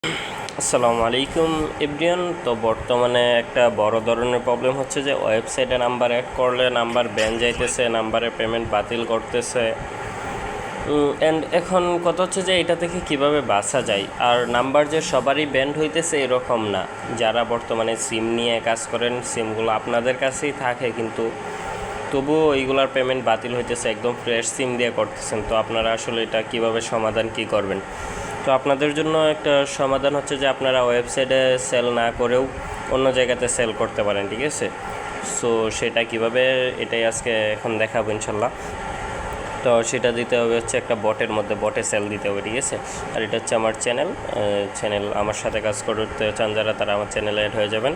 আসসালামু আলাইকুম এভরিওয়ান। তো বর্তমানে একটা বড় ধরনের প্রবলেম হচ্ছে যে ওয়েবসাইটে নাম্বার অ্যাড করলে নাম্বার ব্যান যাইতেছে, নাম্বারের পেমেন্ট বাতিল করতেছে। অ্যান্ড এখন কথা হচ্ছে যে এটা থেকে কিভাবে বাঁচা যায়। আর নাম্বার যে সবারই ব্যান্ড হইতেছে এরকম না। যারা বর্তমানে সিম নিয়ে কাজ করেন, সিমগুলো আপনাদের কাছেই থাকে, কিন্তু তবুও এইগুলার পেমেন্ট বাতিল হইতেছে, একদম ফ্রেশ সিম দিয়ে করতেছেন। তো আপনারা আসলে এটা কিভাবে সমাধান কি করবেন? তো আপনাদের জন্য একটা সমাধান হচ্ছে যে আপনারা ওয়েবসাইটে সেল না করেও অন্য জায়গাতে সেল করতে পারেন, ঠিক আছে? সো সেটা কিভাবে, এটাই আজকে এখন দেখাবো ইনশাল্লাহ। তো সেটা দিতে হবে হচ্ছে একটা বটের মধ্যে, বটে সেল দিতে হবে, ঠিক আছে? আর এটা হচ্ছে আমার চ্যানেল আমার সাথে কাজ করতে চান যারা, তারা আমার চ্যানেলে অ্যাড হয়ে যাবেন।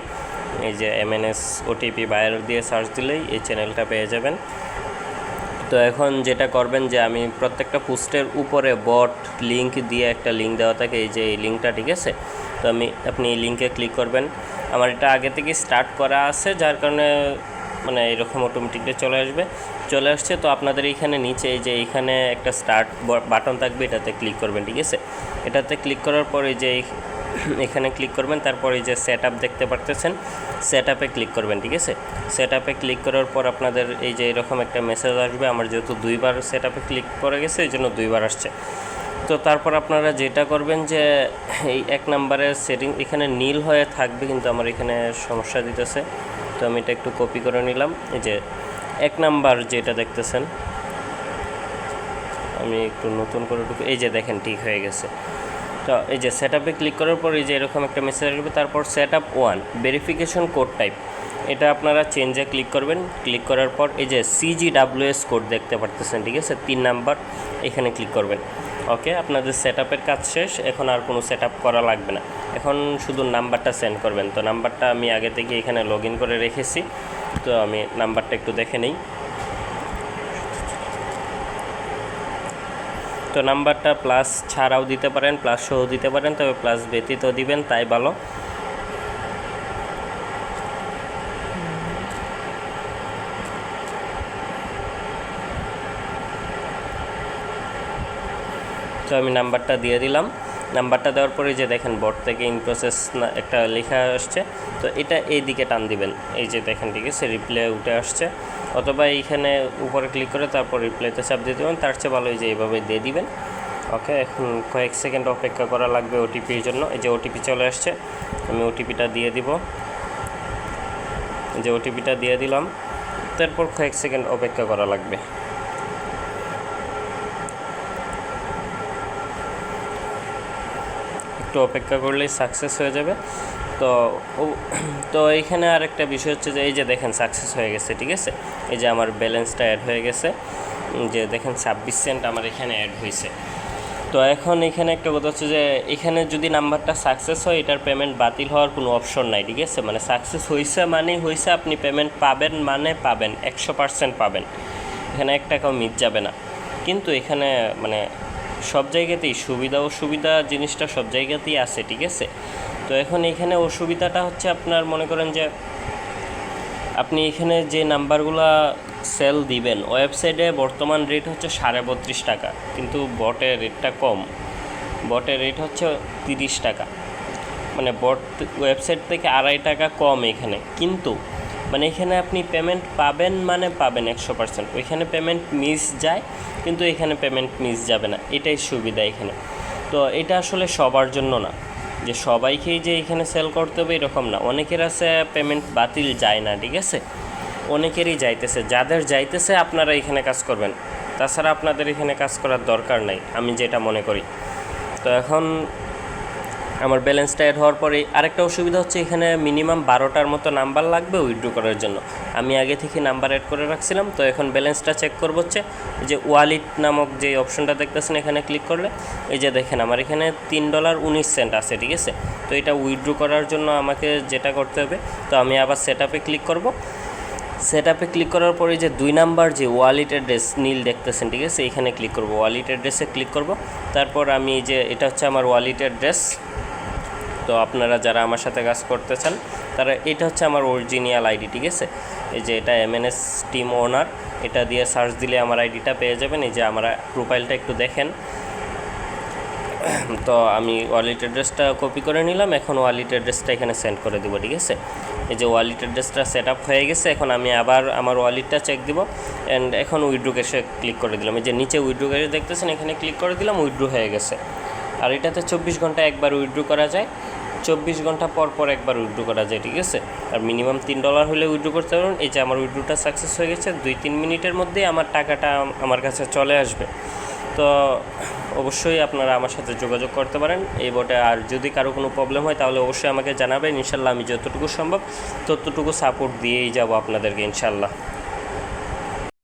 এই যে MNS OTP বায়ার দিয়ে সার্চ দিলেই এই চ্যানেলটা পেয়ে যাবেন। তো এখন যেটা করবেন যে আমি প্রত্যেকটা পোস্টের উপরে বট লিঙ্ক দিয়ে একটা লিঙ্ক দেওয়া থাকে, এই যে এই লিঙ্কটা, ঠিক আছে? তো আপনি এই লিঙ্কে ক্লিক করবেন। আমার এটা আগে থেকে স্টার্ট করা আছে, যার কারণে মানে এরকম অটোমেটিকলি চলে আসছে। তো আপনাদের এইখানে নিচে এই যে এইখানে একটা স্টার্ট বাটন থাকবে, এটাতে ক্লিক করবেন, ঠিক আছে? এটাতে ক্লিক করার পর এই যে এখানে ক্লিক করবেন, তারপর এই যে সেট আপ দেখতে পারতেছেন, সেট আপে ক্লিক করবেন, ঠিক আছে? সেট আপে ক্লিক করার পর আপনাদের এই যে এরকম একটা মেসেজ আসবে। আমার যেহেতু দুইবার সেট আপে ক্লিক করে গেছে, এই জন্য দুইবার আসছে। তো তারপর আপনারা যেটা করবেন যে এই 1 নম্বরের সেটিং এখানে নীল হয়ে থাকবে, কিন্তু আমার এখানে সমস্যা দিতেছে। তো আমি এটা একটু কপি করে নিলাম। এই যে 1 নাম্বার যেটা দেখতেছেন, আমি একটু নতুন করে এই যে দেখেন ঠিক হয়ে গেছে। তো এই যে সেট আপে ক্লিক করার পর এই যে এরকম একটা মেসেজ আসবে। তারপর set up 1 verification code type, এটা আপনারা চেঞ্জে ক্লিক করবেন। ক্লিক করার পর এই যে CGWS কোড দেখতে পারতেছেন, ঠিক আছে? 3 নাম্বার, এখানে ক্লিক করবেন। ওকে, আপনাদের সেট আপের কাজ শেষ। এখন আর কোনো সেট আপ করা লাগবে না, এখন শুধু নাম্বারটা সেন্ড করবেন। তো নাম্বারটা আমি আগে থেকে এখানে লগ ইন করে রেখেছি, তো আমি নাম্বারটা একটু দেখে নিই। তো নাম্বারটা প্লাস ছাড়াও দিতে পারেন, প্লাস সহ দিতে পারেন, তবে প্লাস ব্যতীত দিবেন, তাই ভালো। তো আমি নাম্বারটা দিয়ে দিলাম। নাম্বারটা দেওয়ার পরে যে দেখেন বট থেকে ইন প্রসেস একটা লেখা আসছে, তো এটা এই দিকে টান দিবেন। এই যে দেখেন, ঠিক আছে, রিপ্লাই উঠে আসছে। অথবা এইখানে উপরে ক্লিক করে তারপর রিপ্লাইতে চাপ দিয়ে দেবেন, তার চেয়ে ভালো এই যে এইভাবে দিয়ে দিবেন। ওকে, এখন কয়েক সেকেন্ড অপেক্ষা করা লাগবে ওটিপির জন্য। এই যে ওটিপি চলে আসছে, আমি ওটিপিটা দিয়ে দিব। এই যে ওটিপিটা দিয়ে দিলাম, তারপর কয়েক সেকেন্ড অপেক্ষা করা লাগবে। একটু অপেক্ষা করলেই সাকসেস হয়ে যাবে। তো তো এইখানে আরেকটা বিষয় হচ্ছে যে এই যে দেখেন সাকসেস হয়ে গেছে, ঠিক আছে? এই যে আমার ব্যালেন্সটা অ্যাড হয়ে গেছে, যে দেখেন 26 সেন্ট আমার এখানে অ্যাড হয়েছে। তো এখন এখানে একটা কথা হচ্ছে যে এখানে যদি নাম্বারটা সাকসেস হয়, এটার পেমেন্ট বাতিল হওয়ার কোনো অপশন নাই, ঠিক আছে? মানে সাকসেস হয়েছে মানেই হয়েছে, আপনি পেমেন্ট পাবেন মানে পাবেন, 100% পাবেন, এখানে 1 টাকাও মিস যাবে না। কিন্তু এখানে মানে সব জায়গাতেই সুবিধা অসুবিধা জিনিসটা সব জায়গাতেই আছে, ঠিক আছে? তো এখন এখানে অসুবিধাটা হচ্ছে আপনার মনে করেন যে আপনি এখানে যে নাম্বারগুলো সেল দিবেন, ওয়েবসাইটে বর্তমান রেট হচ্ছে 32.5 টাকা, কিন্তু বটের রেটটা কম। বটের রেট হচ্ছে 30 টাকা, মানে বট ওয়েবসাইট থেকে 2.5 টাকা কম এখানে। কিন্তু মানে এখানে আপনি পেমেন্ট পাবেন মানে পাবেন 100%। ওইখানে পেমেন্ট মিস যায়, কিন্তু এখানে পেমেন্ট মিস যাবে না, এটাই সুবিধা এখানে। তো এটা আসলে সবার জন্য না, যে সবাইকেই যে এখানে সেল করতে হবে এরকম না। অনেকের আছে পেমেন্ট বাতিল যায় না, ঠিক আছে? অনেকেরই যাইতেছে, যাদের যাইতেছে আপনারা এখানে কাজ করবেন, তাছাড়া আপনাদের এখানে কাজ করার দরকার নাই, আমি যেটা মনে করি। তো এখন আমার ব্যালেন্সটা অ্যাড হওয়ার পরে আরেকটা অসুবিধা হচ্ছে, এখানে মিনিমাম 12টার মতো নাম্বার লাগবে উইথড্র করার জন্য। আমি আগে থেকে নাম্বার অ্যাড করে রাখছিলাম। তো এখন ব্যালেন্সটা চেক করব হচ্ছে যে ওয়ালেট নামক যে অপশনটা দেখতেছেন, এখানে ক্লিক করলে এই যে দেখেন আমার এখানে $3.19 আছে, ঠিক আছে? তো এটা উইথড্র করার জন্য আমাকে যেটা করতে হবে, তো আমি আবার সেট আপে ক্লিক করব। সেট আপে ক্লিক করার পরে যে 2 নাম্বার যে ওয়ালেট অ্যাড্রেস নীল দেখতেছেন, ঠিক আছে? এখানে ক্লিক করব, ওয়ালেট অ্যাড্রেসে ক্লিক করব। তারপর আমি যে এটা হচ্ছে আমার ওয়ালেট অ্যাড্রেস। তো আপনারা যারা আমার সাথে কাজ করতে চান, তারা এটা হচ্ছে আমার অরিজিনাল আইডি, ঠিক আছে? এই যে এটা MNS টিম ওনার, এটা দিয়ে সার্চ দিলে আমার আইডিটা পেয়ে যাবেন। এই যে আমার প্রোফাইলটা একটু দেখেন, তো আমি ওয়ালেট অ্যাড্রেসটা কপি করে নিলাম, এখন ওয়ালেট অ্যাড্রেসটা এখানে সেন্ড করে দেবো, ঠিক আছে। এই যে ওয়ালেট অ্যাড্রেসটা সেট আপ হয়ে গেছে, এখন আমি আবার আমার ওয়ালেটটা চেক দিব অ্যান্ড এখন উইথড্র ক্যাশে ক্লিক করে দিলাম। এই যে নিচে উইথড্র ক্যাশে দেখতেছেন, এখানে ক্লিক করে দিলাম, উইথড্র হয়ে গেছে। আর এটাতে 24 ঘন্টা একবার উইথড্র করা যায়, 24 ঘন্টা পর পর একবার উইথড্র করা যায়, ঠিক আছে। আর মিনিমাম $3 হলে উইথড্র করতে পারবেন। এই যে আমার উইথড্রটা সাকসেস হয়ে গেছে, 2-3 মিনিটের মধ্যেই আমার টাকাটা আমার কাছে চলে আসবে। তো অবশ্যই আপনারা আমার সাথে যোগাযোগ করতে পারেন এই বটে। আর যদি কারো কোনো প্রবলেম হয় তাহলে অবশ্যই আমাকে জানাবেন, ইনশাল্লাহ আমি যতটুকু সম্ভব ততটুকু সাপোর্ট দিয়েই যাব আপনাদেরকে, ইনশাল্লাহ।